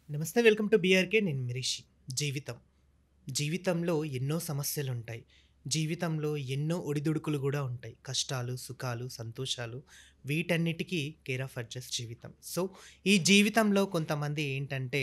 నమస్తే. Welcome to BRK. నేను మిరిషి. జీవితం. జీవితంలో ఎన్నో సమస్యలుంటాయి. జీవితంలో ఎన్నో ఒడిదుడుకులు గూడా ఉంటాయి. కష్టాలు, సుఖాలు, సంతోషాలు వీటన్నిటికీ కేర్ ఆఫ్ అడ్జస్ట్ జీవితం. సో, ఈ జీవితంలో కొంతమంది ఏంటంటే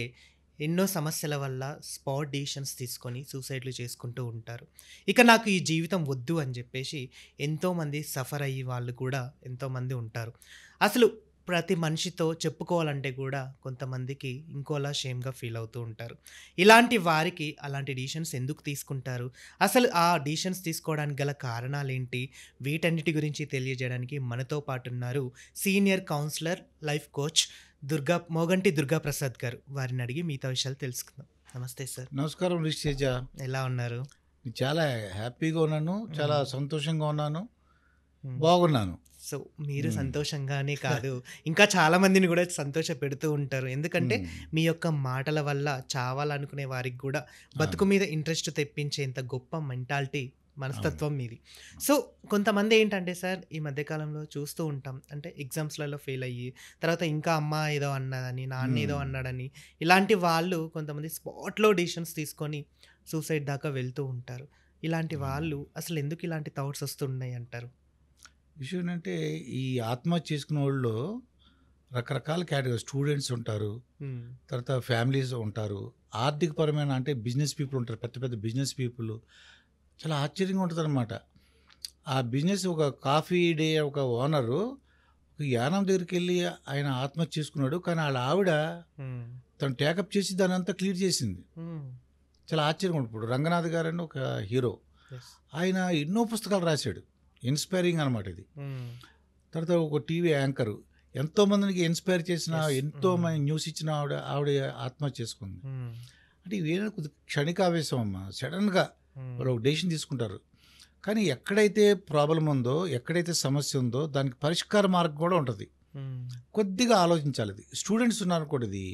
ఎన్నో సమస్యల వల్ల స్పాట్ డెసిషన్స్ తీసుకొని సూసైడ్‌లు చేసుకుంటూ ఉంటారు. ఇక నాకు ఈ జీవితం వద్దు అని జెప్పేసి ఎంతోమంది సఫర్ అయ్యి వాళ్ళు కూడా ఎంతోమంది ఉంటారు. అసలు ప్రతి మనిషితో చెప్పుకోవాలంటే కూడా కొంతమందికి ఇంకోలా షేమ్‌గా ఫీల్ అవుతూ ఉంటారు. ఇలాంటి వారికి అలాంటి డెసిషన్స్ ఎందుకు తీసుకుంటారు? అసలు ఆ డెసిషన్స్ తీసుకోవడానికి గల కారణాలేంటి? వీటన్నిటి గురించి తెలియజేయడానికి మనతో పాటున్నారు senior counsellor, life coach Moganti Durgaprasad garu. వారిని అడిగి మిగతా విషయాలు తెలుసుకుందాం. నమస్తే సార్. నమస్కారం రిషితేజ. ఎలా ఉన్నారు? చాలా హ్యాపీగా ఉన్నాను. చాలా హ్మ్. సంతోషంగా ఉన్నాను. హ్మ్. బాగున్నాను. సో, మీరు హ్మ్. సంతోషంగానే కాదు, ఇంకా చాలా మందిని గూడా సంతోషపెడుతూ ఉంటారు. ఎందుకంటే, హ్మ్. మీ యొక్క మాటల వల్ల చావాలనుకునే వారికి గూడా అవును. బతుకు మీద ఇంట్రెస్ట్ తెప్పించేంత గొప్ప మెంటాలిటీ, అవును. మనస్తత్వం మీది. సో, కొంతమందేంటంటే సార్, ఈ మధ్య కాలంలో చూస్తూ ఉంటాం. అంటే ఎగ్జామ్స్‌లలో ఫెయిల్ అయ్యి, తర్వాత ఇంకా అమ్మ ఏదో అన్నదని, నాన్న ఏదో హ్మ్. అన్నాడని, ఇలాంటి వాళ్ళు కొంతమంది స్పాట్‌లో డెసిషన్స్ తీసుకొని సూసైడ్ దాకా వెళ్తూ ఉంటారు. ఇలాంటి అవును. వాళ్ళు అసలెందుకు ఇలాంటి థాట్స్ వస్తున్నాయంటారు? విషయం ఏంటంటే, ఈ ఆత్మహత్య చేసుకున్నోళ్ళలో రకరకాల కేటగిరీ స్టూడెంట్స్ ఉంటారు. హ్మ్. తర్వాత ఫ్యామిలీస్ ఉంటారు. ఆర్థికపరమైన అంటే బిజినెస్ పీపుల్ ఉంటారు. పెద్ద పెద్ద బిజినెస్ పీపుల్. చాలా ఆశ్చర్యంగా ఉంటదనమాట. ఆ బిజినెస్ ఒక కాఫీ డే ఒక ఓనరు ఒక యానం దగ్గరికెళ్ళి ఆయన ఆత్మహత్య చేసుకున్నాడు. కానీ ఆళ్ళ ఆవిడ హ్మ్. తను టేకప్ చేసి దాన్నంతా క్లియర్ చేసింది. హ్మ్. చాలా ఆశ్చర్యంగా ఉంటుంది. ఇప్పుడు 'రంగనాథ్' గారని ఒక హీరో. యెస్. ఆయన ఎన్నో పుస్తకాలు రాశాడు. ఇన్‌స్పైరింగ్ అనమాట ఇది. హ్మ్. తర్వాత ఒక టీవీ యాంకరు. ఎంతోమందికి ఇన్‌స్పైర్ చేసిన, యెస్. ఎంతో హ్మ్. న్యూస్ ఇచ్చిన ఆవిడ ఆత్మహత్య చేసుకుంది. హ్మ్. అంటే ఇవేదో కొద్దిగా క్షణికావేశం అమ్మ. సడెన్‌గా హ్మ్. వాళ్ళు ఒక డెసిషన్ తీసుకుంటారు. కానీ ఎక్కడైతే ప్రాబ్లమ్ ఉందో, ఎక్కడైతే సమస్య ఉందో దానికి పరిష్కార మార్గం కూడా ఉంటది. హ్మ్. కొద్దిగా ఆలోచించాలి అది. స్టూడెంట్స్ ఉన్నారనుకోండి ఇది.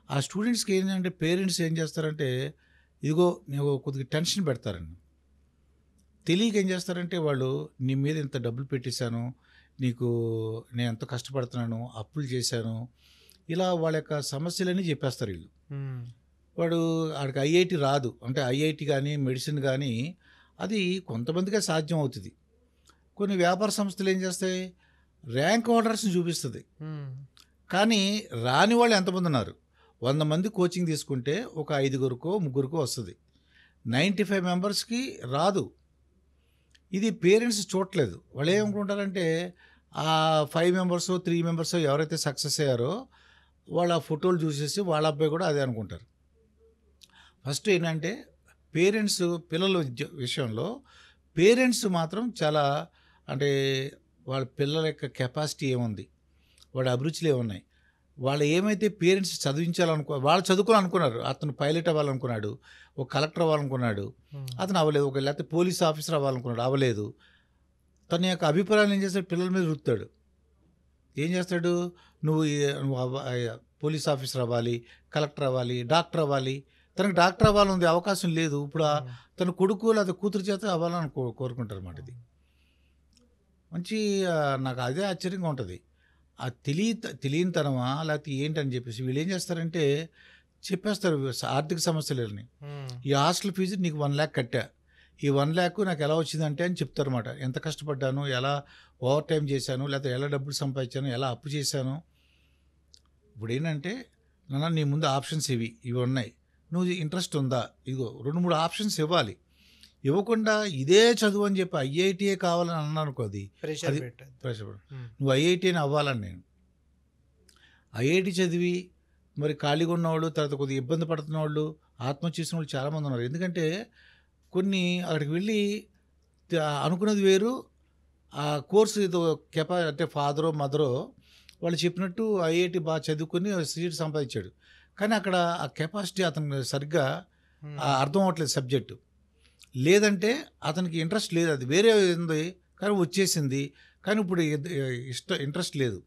ఆ స్టూడెంట్స్‌కి ఏంటంటే పేరెంట్స్ ఏం చేస్తారంటే, ఇదిగో నువ్వు కొద్దిగా టెన్షన్ పెడతారండి. తెలియక ఏం చేస్తారంటే వాళ్ళు నీ మీద ఇంత డబ్బులు పెట్టేశాను. నీకు నేను ఎంతో కష్టపడుతున్నాను. అప్పులు చేశాను. ఇలా వాళ్ళ యొక్క సమస్యలన్నీ చెప్పేస్తారు ఈళ్ళు. హ్మ్. వాడు ఆడికి ఐఐటీ రాదు. అంటే ఐఐటీ గాని, మెడిసిన్ గాని అది కొంతమందికే సాధ్యం అవుతది. కొన్ని వ్యాపార సంస్థలు ఏం చేస్తాయి? ర్యాంక్ హోల్డర్స్‌ని చూపిస్తది. హ్మ్. కానీ రాని వాళ్ళు ఎంతమందున్నారు? 100 మంది కోచింగ్ తీసుకుంటే ఒక ఐదుగురికో, ముగ్గురికో వస్తది. 95 మెంబర్స్‌కి రాదు. ఇది పేరెంట్స్ చూడట్లేదు. హ్మ్. వాళ్ళేమనుకుంటారంటే ఆ 5 మెంబర్సో, 3 మెంబర్సో ఎవరైతే సక్సెస్ అయ్యారో వాళ్ళ ఫోటోలు చూసేసి వాళ్ళ అబ్బాయి కూడా అదే అనుకుంటారు. ఫస్ట్ ఏంటంటే పేరెంట్స్ పిల్లల విషయంలో పేరెంట్స్ మాత్రం చాలా అంటే వాళ్ళ పిల్లల యొక్క కెపాసిటీ ఏముంది? వాడి అభిరుచులు ఏమున్నాయి? వాళ్ళు ఏమైతే పేరెంట్స్ వాళ్ళు చదువుకోవాలనుకున్నారు. అతను పైలట్ అవ్వాలనుకున్నాడు. ఒక కలెక్టర్ అవ్వాలనుకున్నాడు. హ్మ్. అతను అవ్వలేదు. లేకపోతే పోలీస్ ఆఫీసర్ అవ్వాలనుకున్నాడు. అవ్వలేదు. తన యొక్క అభిప్రాయాన్ని ఏం చేస్తాడు? పిల్లల మీద రుద్దుతాడు. ఏం చేస్తాడు? నువ్వు నువ్వు పోలీస్ ఆఫీసర్ అవ్వాలి, కలెక్టర్ అవ్వాలి, డాక్టర్ అవ్వాలి. తనకు డాక్టర్ అవ్వాలనుంది అవకాశం లేదు. ఇప్పుడు హ్మ్. తన కొడుకు లేదా కూతురు చేత అవ్వాలని కోరుకుంటారన్నమాట ఇది. అవును. మంచి నాకు అదే ఆశ్చర్యంగా ఉంటది. ఆ తెలియనితనమా? లేకపోతే ఏంటని చెప్పేసి వీళ్ళేం చేస్తారంటే చెప్పేస్తారు ఆర్థిక సమస్యలని. హ్మ్. ఈ హాస్టల్ ఫీజు నీకు 1,00,000 కట్టా. ఈ 1,00,000 నాకు ఎలా వచ్చిందంటే అని చెప్తారన్నమాట. ఎంత కష్టపడ్డాను, ఎలా ఓవర్ టైమ్ చేశాను, లేకపోతే ఎలా డబ్బులు సంపాదించాను, ఎలా అప్పు చేశాను. ఇప్పుడేంటంటే, నాన్న నీ ముందు ఆప్షన్స్ ఇవి ఉన్నాయి. నువ్వు ఇంట్రెస్ట్ ఉందా? ఇదిగో 2, 3 ఆప్షన్స్ ఇవ్వాలి. ఇవ్వకుండా ఇదే చదువు అని చెప్పి ఐఐటీయే కావాలని అన్నాననుకో అది. ప్రెషర్ అది పెట్టొద్దు. ప్రెషర్. హ్మ్. నువ్వు ఐఐటీని అవ్వాలని నేను. ఐఐటీ చదివి మరి ఖాళీగా ఉన్నవాళ్ళు, తర్వాత కొద్దిగా ఇబ్బంది పడుతున్నవాళ్ళు, ఆత్మహత్య చేసినోళ్ళు చాలామంది ఉన్నారు. ఎందుకంటే కొన్ని అక్కడికి వెళ్ళి అనుకున్నది వేరు. ఆ కోర్స్ ఏదో అంటే ఫాదరో, మదరో వాళ్ళు చెప్పినట్టు ఐఐటీ బాగా చదువుకొని సీట్ సంపాదించాడు. కానీ అక్కడ ఆ కెపాసిటీ అతనికి సరిగ్గా హ్మ్. అర్థం అవ్వట్లేదు సబ్జెక్టు. లేదంటే అతనికి ఇంట్రెస్ట్ లేదు. అది వేరే ఉంది. కానీ వచ్చేసింది. కానీ ఇప్పుడు ఇంట్రెస్ట్ లేదు.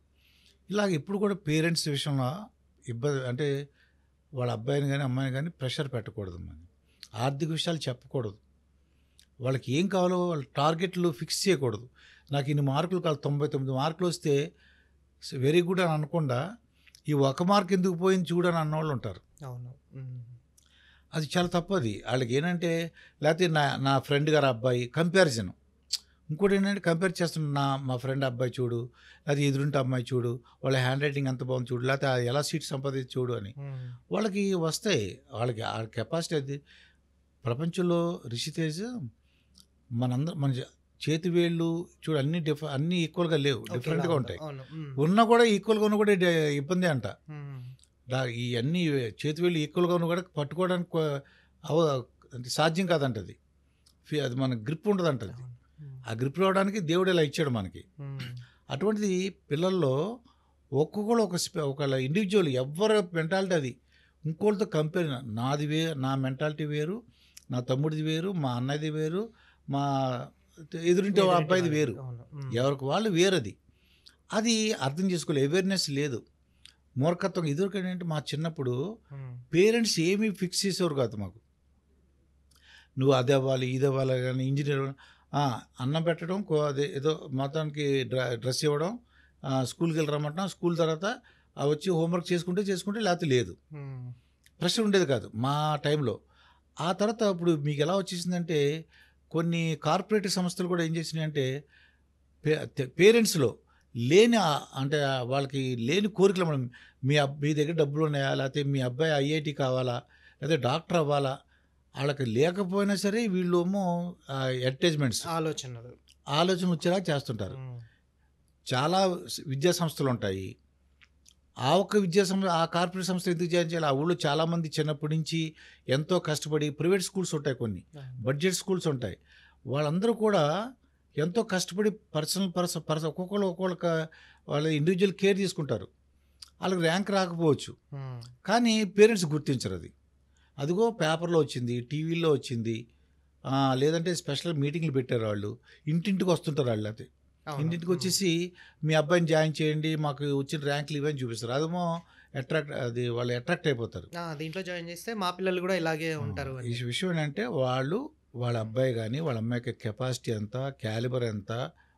ఇలాగ ఎప్పుడు కూడా పేరెంట్స్ విషయంలో ఇబ్బంది అంటే వాళ్ళ అబ్బాయిని గాని, అమ్మాయిని గాని ప్రెషర్ పెట్టకూడదు మనం. ఆర్థిక విషయాలు చెప్పకూడదు. వాళ్ళకి ఏం కావాలో వాళ్ళ టార్గెట్లు ఫిక్స్ చేయకూడదు. నాకు ఇన్ని మార్కులు కావాలి 99 మార్కులు వస్తే వెరీ గుడ్ అని అనకుండా ఈ ఒక మార్క్ ఎందుకు పోయింది చూడని అన్నోళ్ళు ఉంటారు. అవును. హ్మ్. అది చాలా తప్పది. వాళ్ళకి ఏంటంటే లేకపోతే నా నా ఫ్రెండ్ గారి అబ్బాయి కంపారిజన్. ఇంకోటి ఏంటంటే కంపేర్ చేస్తున్నా మా ఫ్రెండ్ అబ్బాయి చూడు, అది ఎదురుంటే అమ్మాయి చూడు, వాళ్ళ హ్యాండ్ రైటింగ్ ఎంత బాగుంది చూడు, లేకపోతే ఎలా సీట్ సంపాదించి చూడు అని. హ్మ్. వాళ్ళకి వస్తాయి. వాళ్ళకి ఆ కెపాసిటీ అది. ప్రపంచంలో రిషితేజ్ మన చేతి వేళ్ళు చూడు అన్ని అన్నీ ఈక్వల్గా లేవు, ఒకేలా డిఫరెంట్గా ఉండవు. ఉంటాయి. అవును. హ్మ్. ఉన్నా కూడా ఈక్వల్గా ఉన్న కూడా ఇబ్బంది అంట. హ్మ్. ఈ అన్ని చేతి వేళ్ళు ఈక్వల్గా ఉన్న కూడా పట్టుకోవడానికి అంటే సాధ్యం కాదంట అది. అది మన గ్రిప్ ఉండదంట అది. అవును. హ్మ్. ఆ గ్రిప్ రావడానికి దేవుడు ఇలా ఇచ్చాడు మనకి. హ్మ్. అటువంటిది పిల్లల్లో ఒక్కొక్కరు ఒకళ్ళ ఇండివిజువల్ ఎవరి మెంటాలిటీ అది. ఇంకోళ్ళతో కంపేర్ నా మెంటాలిటీ వేరు, నా తమ్ముడిది వేరు, మా అన్నయ్యది వేరు, మా ఎదురింటి ఎదురింటి అబ్బాయిది వాళ్ళది. వేరు. అవును. హ్మ్. ఎవరికి వాళ్ళు వేరది. అది అర్థం చేసుకోలేదు. అవేర్నెస్ లేదు. మూర్ఖత్వం. ఇదివరకేంటంటే మా చిన్నప్పుడు హ్మ్. పేరెంట్స్ ఏమీ ఫిక్స్ చేసేవారు కాదు మాకు. నువ్వు అది అవ్వాలి, ఇది అవ్వాలి కానీ ఇంజనీర్ అన్నం పెట్టడం, అదే ఏదో మొత్తానికి డ్రెస్ ఇవ్వడం, స్కూల్కి వెళ్ళి రమ్మంటాం, స్కూల్ తర్వాత వచ్చి హోంవర్క్ చేసుకుంటే లేకపోతే లేదు. హ్మ్. ప్రెషర్ ఉండేది కాదు మా టైంలో. ఆ తర్వాత ఇప్పుడు మీకు ఎలా వచ్చేసిందంటే కొన్ని కార్పొరేట్ సంస్థలు కూడా ఏం చేసినాయంటే పేరెంట్స్లో లేని అంటే వాళ్ళకి లేని కోరికలు మనం మీ దగ్గర డబ్బులు ఉన్నాయా, లేకపోతే మీ అబ్బాయి ఐఐటి కావాలా, లేకపోతే డాక్టర్ అవ్వాలా, వాళ్ళకి లేకపోయినా సరే వీళ్ళేమో అడ్వర్టైజ్మెంట్స్ ఆలోచనలు. ఆలోచన వచ్చేలా చేస్తుంటారు. హ్మ్. చాలా విద్యా సంస్థలు ఉంటాయి. ఒక్క విద్యా సంస్థ ఆ కార్పొరేట్ సంస్థ ఎందుకు చేయించాలి? ఆ ఊళ్ళో చాలామంది చిన్నప్పటి నుంచి ఎంతో కష్టపడి ప్రైవేట్ స్కూల్స్ ఉంటాయి, కొన్ని అవును. బడ్జెట్ స్కూల్స్ ఉంటాయి. వాళ్ళందరూ కూడా ఎంతో కష్టపడి పర్సనల్ ఒక్కొక్కళ్ళకి వాళ్ళ ఇండివిజువల్ కేర్ తీసుకుంటారు. వాళ్ళకి ర్యాంక్ రాకపోవచ్చు, హ్మ్. కానీ పేరెంట్స్ గుర్తించరు అది. అదిగో పేపర్లో వచ్చింది, టీవీలో వచ్చింది, లేదంటే స్పెషల్ మీటింగ్లు పెట్టారు వాళ్ళు. ఇంటింటికి వస్తుంటారు వాళ్ళు. అయితే అవును. ఇంటింటికి హ్మ్. వచ్చేసి మీ అబ్బాయిని జాయిన్ చేయండి, మాకు వచ్చిన ర్యాంకులు ఇవని చూపిస్తారు. అదేమో వాళ్ళు అట్రాక్ట్ అయిపోతారు. దీంట్లో జాయిన్ చేస్తే మా పిల్లలు గూడా ఇలాగే ఆ, ఉంటారు ఈ అని. విషయం ఏంటంటే వాళ్ళ అబ్బాయి కానీ వాళ్ళ అమ్మాయికి కెపాసిటీ ఎంత, క్యాలిబర్ ఎంత,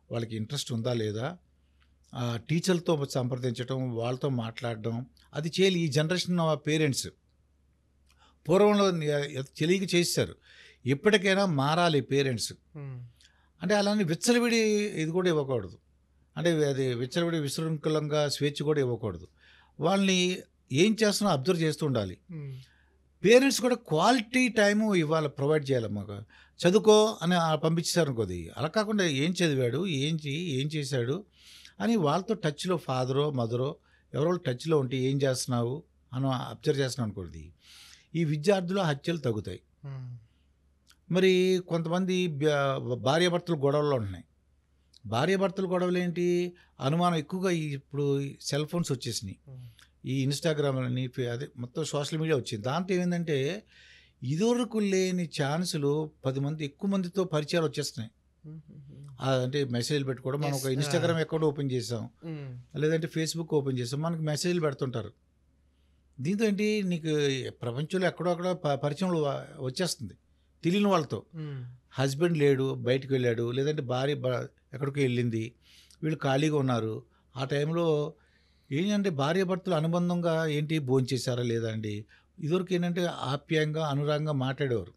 వాళ్ళకి ఇంట్రెస్ట్ ఉందా లేదా, టీచర్లతో సంప్రదించడం, వాళ్ళతో మాట్లాడడం, అది చేయాలి ఈ జనరేషన్ పేరెంట్స్. పూర్వంలో తెలియక చేశారు. ఎప్పటికైనా మారాలి పేరెంట్స్. హ్మ్. అంటే అలానే విచ్చలవిడి ఇది కూడా ఇవ్వకూడదు. అంటే అది విచ్చలవిడి విశృంఖలంగా స్వేచ్ఛ కూడా ఇవ్వకూడదు. వాళ్ళని ఏం చేస్తున్నా అబ్జర్వ్ చేస్తూ ఉండాలి. హ్మ్. పేరెంట్స్ కూడా క్వాలిటీ టైము ఇవ్వాలి, ప్రొవైడ్ చేయాలి. మాకు చదువుకో అని పంపించారు అనుకోది, అలా కాకుండా ఏం చదివాడు, ఏం చేశాడు అని వాళ్ళతో టచ్లో ఫాదరో మదరో ఎవరో టచ్లో ఉంటే ఏం చేస్తున్నావు అని అబ్జర్వ్ చేస్తున్నావు అనుకోండి, ఈ విద్యార్థుల హత్యలు తగ్గుతాయి. హ్మ్. మరి కొంతమంది భార్యాభర్తలు గొడవల్లో ఉంటున్నాయి. భార్యాభర్తల గొడవలు ఏంటి, అనుమానం ఎక్కువగా ఇప్పుడు సెల్ ఫోన్స్ వచ్చేసినాయి, హ్మ్. ఈ ఇన్స్టాగ్రామ్ అని అదే మొత్తం సోషల్ మీడియా వచ్చింది. దాంతో ఏమైందంటే ఇదివరకు లేని ఛాన్సులు 10 మంది ఎక్కువ మందితో పరిచయాలు వచ్చేస్తున్నాయి. హుహుహు. అంటే మెసేజ్లు పెట్టుకోవడం, మనం ఒక యెస్. ఇన్స్టాగ్రామ్ అకౌంట్ ఓపెన్ చేసాం, హ్మ్. లేదంటే ఫేస్బుక్ ఓపెన్ చేసాం, మనకు మెసేజ్లు పెడుతుంటారు. దీంతో ఏంటి నీకు ప్రపంచంలో ఎక్కడో అక్కడ పరిచయంలో వచ్చేస్తుంది తెలియని వాళ్ళతో. హ్మ్. హస్బెండ్ లేడు, బయటకు వెళ్ళాడు, లేదంటే భార్య ఎక్కడికో వెళ్ళింది, వీళ్ళు ఖాళీగా ఉన్నారు. ఆ టైంలో ఏంటంటే భార్యాభర్తలు అనుబంధంగా ఏంటి భోంచేశారా లేదా అండి. ఇదివరకు ఏంటంటే ఆప్యాయంగా అనురాగంగా మాట్లాడేవారు.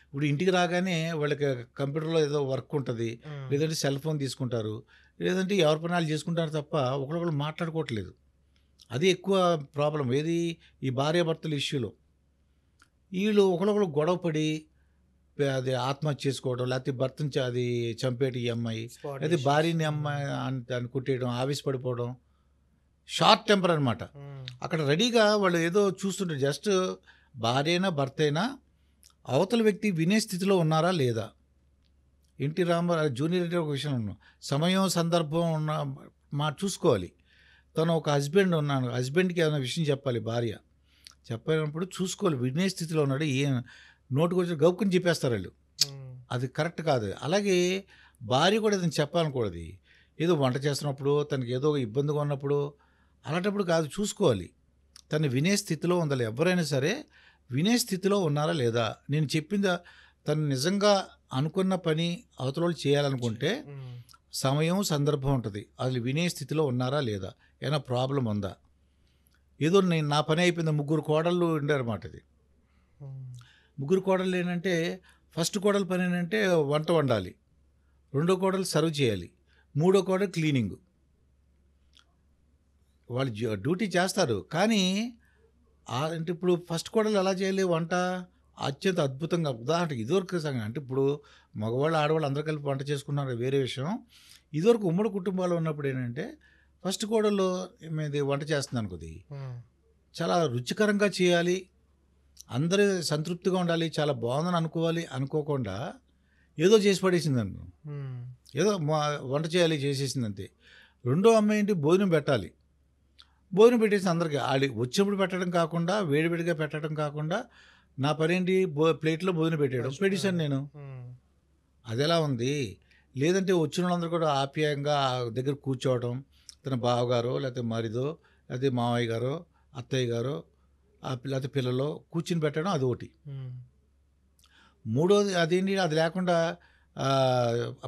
ఇప్పుడు ఇంటికి రాగానే వాళ్ళకి కంప్యూటర్లో ఏదో వర్క్ ఉంటుంది, హ్మ్. లేదంటే సెల్ ఫోన్ తీసుకుంటారు, లేదంటే ఎవరి పనాలు చేసుకుంటారు తప్ప ఒకరికొకరు మాట్లాడుకోవట్లేదు. అది ఎక్కువ ప్రాబ్లం ఏది, ఈ భార్యాభర్తల ఇష్యూలో. వీళ్ళు ఒకరొకరు గొడవపడి అది ఆత్మహత్య చేసుకోవడం, లేకపోతే భర్తను అది చంపేటి ఈ అమ్మాయి, స్పాట్ లేకపోతే డిషెస్. భార్యని అమ్మాయి దాన్ని కుట్టేయడం, ఆవేశపడిపోవడం, షార్ట్ టెంపర్ అనమాట. హ్మ్. అక్కడ రెడీగా వాళ్ళు ఏదో చూస్తుంటారు. జస్ట్ భార్యైనా భర్తైనా అవతల వ్యక్తి వినే స్థితిలో ఉన్నారా లేదా. ఎన్టీ రామారావు జూనియర్ అంటే ఒక విషయం ఉన్నాం, సమయం సందర్భం ఉన్న చూసుకోవాలి. తను ఒక హస్బెండ్కి ఏమైనా విషయం చెప్పాలి భార్య, చెప్పినప్పుడు చూసుకోవాలి వినే స్థితిలో ఉన్నాడు. నోటికి వచ్చి గౌక్కుని చెప్పేస్తారు వాళ్ళు, హ్మ్. అది కరెక్ట్ కాదు. అలాగే భార్య కూడా ఏదైనా చెప్పాలనుకోడది, ఏదో వంట చేస్తున్నప్పుడు తనకి ఏదో ఇబ్బందిగా ఉన్నప్పుడు అలాంటప్పుడు కాదు, చూసుకోవాలి తను వినే స్థితిలో ఉండాలి. ఎవరైనా సరే వినే స్థితిలో ఉన్నారా లేదా. నేను చెప్పింది తను నిజంగా అనుకున్న పని అవతల వాళ్ళు చేయాలనుకుంటే హ్మ్. సమయం సందర్భం ఉంటుంది, అది వినే స్థితిలో ఉన్నారా లేదా, ఏమైనా ప్రాబ్లం ఉందా. ఏదో నేను నా పని అయిపోయింది. ముగ్గురు కోడళ్ళు ఉండారన్నమాట ఇది. హ్మ్. ముగ్గురు కోడళ్ళు ఏంటంటే ఫస్ట్ కోడలు పని ఏంటంటే వంట వండాలి, రెండో కోడలు సర్వ్ చేయాలి, మూడో కోడలు క్లీనింగ్. వాళ్ళు డ్యూటీ చేస్తారు కానీ అంటే ఇప్పుడు ఫస్ట్ కోడలు ఎలా చేయాలి వంట అత్యంత అద్భుతంగా. ఉదాహరణకి ఇదివరకు సంగతి అంటే ఇప్పుడు మగవాళ్ళు ఆడవాళ్ళు అందరూ కలిపి వంట చేసుకున్నారు వేరే విషయం. ఇదివరకు ఉమ్మడి కుటుంబాలు ఉన్నప్పుడు ఏంటంటే ఫస్ట్ కోడలు మీది వంట చేస్తుంది అనుకోది, హ్మ్. చాలా రుచికరంగా చేయాలి, అందరూ సంతృప్తిగా ఉండాలి, చాలా బాగుందని అనుకోకుండా ఏదో చేసి పడేసింది అనుకో, హ్మ్. ఏదో వంట చేయాలి చేసేసింది అంతే. రెండో అమ్మాయి ఏంటి భోజనం పెట్టాలి, భోజనం పెట్టేసి అందరికీ వచ్చినప్పుడు పెట్టడం కాకుండా వేడివేడిగా పెట్టడం కాకుండా నా పని ఏంటి ప్లేట్లో భోజనం పెట్టేయడం, పెట్టేశాను నేను. హ్మ్. అది ఎలా ఉంది? లేదంటే వచ్చిన వాళ్ళందరూ కూడా ఆప్యాయంగా ఆ దగ్గర కూర్చోవడం, తన బావగారో లేకపోతే మరిదో లేకపోతే మావయ్య గారో అత్తయ్య గారో లేకపోతే పిల్లలో కూర్చుని పెట్టడం అదొకటి. హ్మ్. మూడోది అదేంటి అది లేకుండా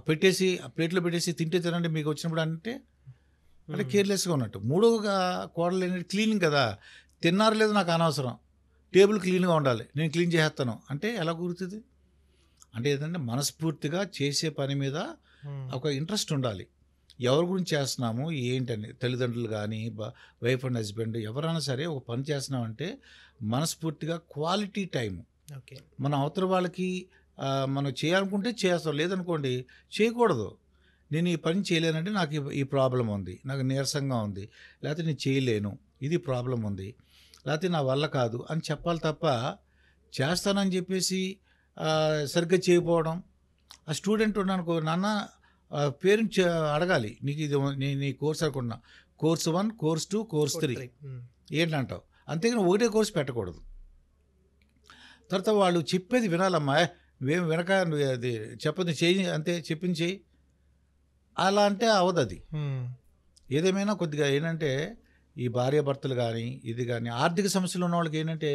పెట్టేసి ప్లేట్లో పెట్టేసి తింటే తినండి మీకు వచ్చినప్పుడు అంటే అంటే హ్మ్. కేర్లెస్గా ఉన్నట్టు. మూడోగా కోడలు ఏంటంటే క్లీనింగ్ కదా, తిన్నారో లేదో నాకు అనవసరం, టేబుల్ క్లీన్గా ఉండాలి, నేను క్లీన్ చేసేస్తాను అంటే ఎలా కుదురుతుంది? అంటే ఏంటంటే మనస్ఫూర్తిగా చేసే పని మీద హ్మ్. ఒక ఇంట్రెస్ట్ ఉండాలి. ఎవరి గురించి చేస్తున్నాము ఏంటని, తల్లిదండ్రులు కానీ వైఫ్ అండ్ హస్బెండ్ ఎవరైనా సరే ఒక పని చేస్తున్నామంటే మనస్ఫూర్తిగా క్వాలిటీ టైం ఓకే. మన అవతల వాళ్ళకి మనం చేయాలనుకుంటే చేస్తాం, లేదనుకోండి చేయకూడదు. నేను ఈ పని చేయలేనంటే నాకు ఈ ప్రాబ్లం ఉంది, నాకు నీరసంగా ఉంది, లేకపోతే నేను చేయలేను, ఇది ప్రాబ్లం ఉంది, లేకపోతే నా వల్ల కాదు అని చెప్పాలి తప్ప చేస్తానని చెప్పేసి సరిగ్గా చేయకపోవడం. ఆ స్టూడెంట్ ఉన్నానుకో, నాన్న పేరెంట్స్ అడగాలి, నీకు ఇది నీ కోర్స్ అనుకున్నా, కోర్స్ 1, కోర్స్ 2, కోర్స్ 3 హ్మ్. ఏంటంటావు, అంతేగాని ఒకటే కోర్స్ పెట్టకూడదు. తర్వాత వాళ్ళు చెప్పేది వినాలమ్మా, నువ్వేం వినక నువ్వు అది చెప్పదు చేయి అంతే, చెప్పింది చేయి అలా అంటే అవదు అది. హ్మ్. ఏదేమైనా కొద్దిగా ఏంటంటే ఈ భార్యాభర్తలు కానీ ఇది కానీ ఆర్థిక సమస్యలు ఉన్న వాళ్ళకి ఏంటంటే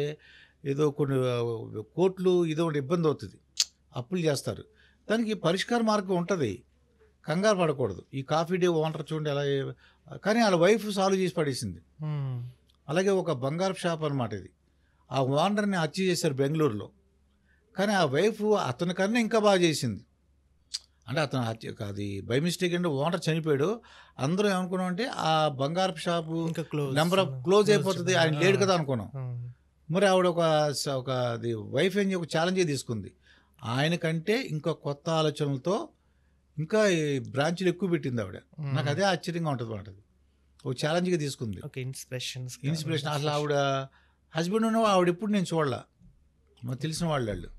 ఏదో కొన్ని కోట్లు ఇదో ఒకటి ఇబ్బంది అవుతుంది, అప్పులు చేస్తారు, దానికి పరిష్కార మార్గం ఉంటుంది, కంగారు పడకూడదు. ఈ కాఫీ డే ఓనర్ చూడండి ఎలా కానీ వాళ్ళ వైఫ్ సాల్వ్ చేసి పడేసింది. హ్మ్. అలాగే ఒక బంగారు షాప్ అనమాట ఇది, ఆ ఓనర్ని హత్య చేశారు బెంగళూరులో, కానీ ఆ వైఫ్ అతని కన్నా ఇంకా బాగా చేసింది. అంటే అతను హత్య అది బై మిస్టేక్ అంటే ఓనర్ చనిపోయాడు, అందరూ ఏమనుకున్నామంటే ఆ బంగారపు షాపు ఇంకా క్లోజ్. నెంబర్ ఆఫ్ క్లోజ్ అయిపోతుంది, ఆయన లేడు కదా అనుకున్నాం. హ్మ్. మరి ఆవిడ ఒక అది వైఫ్ అని ఒక ఛాలెంజే తీసుకుంది, ఆయనకంటే ఇంకా కొత్త ఆలోచనలతో ఇంకా ఈ బ్రాంచ్లు ఎక్కువ పెట్టింది ఆవిడ. నాకు అదే ఆశ్చర్యంగా ఉంటుంది అన్నమాట. ఒక ఛాలెంజ్గా తీసుకుంది, ఓకే. ఇన్స్పిరేషన్. అసలు ఆవిడ హస్బెండ్ ఉన్న ఆవిడ ఎప్పుడు నేను చూడలా, మాకు తెలిసిన వాళ్ళు.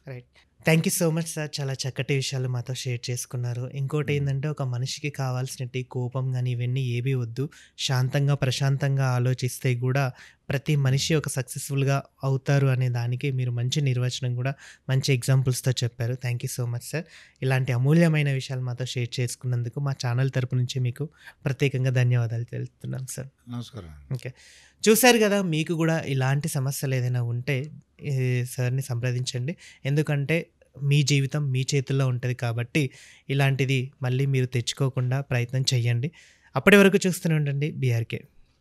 Right. Thank you so much sir. చాలా చక్కటి విషయాలు మాతో షేర్ చేసుకున్నారు. ఇంకోటి ఏంటంటే ఒక మనిషికి కావాల్సినట్టు కోపం కానీ ఇవన్నీ ఏవి వద్దు. శాంతంగా, ప్రశాంతంగా ఆలోచిస్తే కూడా ప్రతి మనిషి ఒక సక్సెస్ఫుల్‌గా అవుతారు అనే దానికి మీరు మంచి నిర్వచనం కూడా మంచి ఎగ్జాంపుల్స్‌తో చెప్పారు. Thank you so much sir. ఇలాంటి అమూల్యమైన విషయాలు మాతో షేర్ చేసుకున్నందుకు మా ఛానల్ తరపు నుంచి మీకు ప్రత్యేకంగా ధన్యవాదాలు తెలుపుతున్నాను సార్. నమస్కారం. ఓకే. చూసారు కదా! మీకు కూడా ఇలాంటి సమస్యలు ఏదైనా ఉంటే ఈ సార్‌ని సంప్రదించండి. ఎందుకంటే మీ జీవితం మీ చేతుల్లో ఉంటది కాబట్టి ఇలాంటిది మళ్ళీ మీరు తెచ్చుకోకుండా ప్రయత్నం చేయండి. అప్పటి వరకు చూస్తూనే ఉండండి బీఆర్‌కే.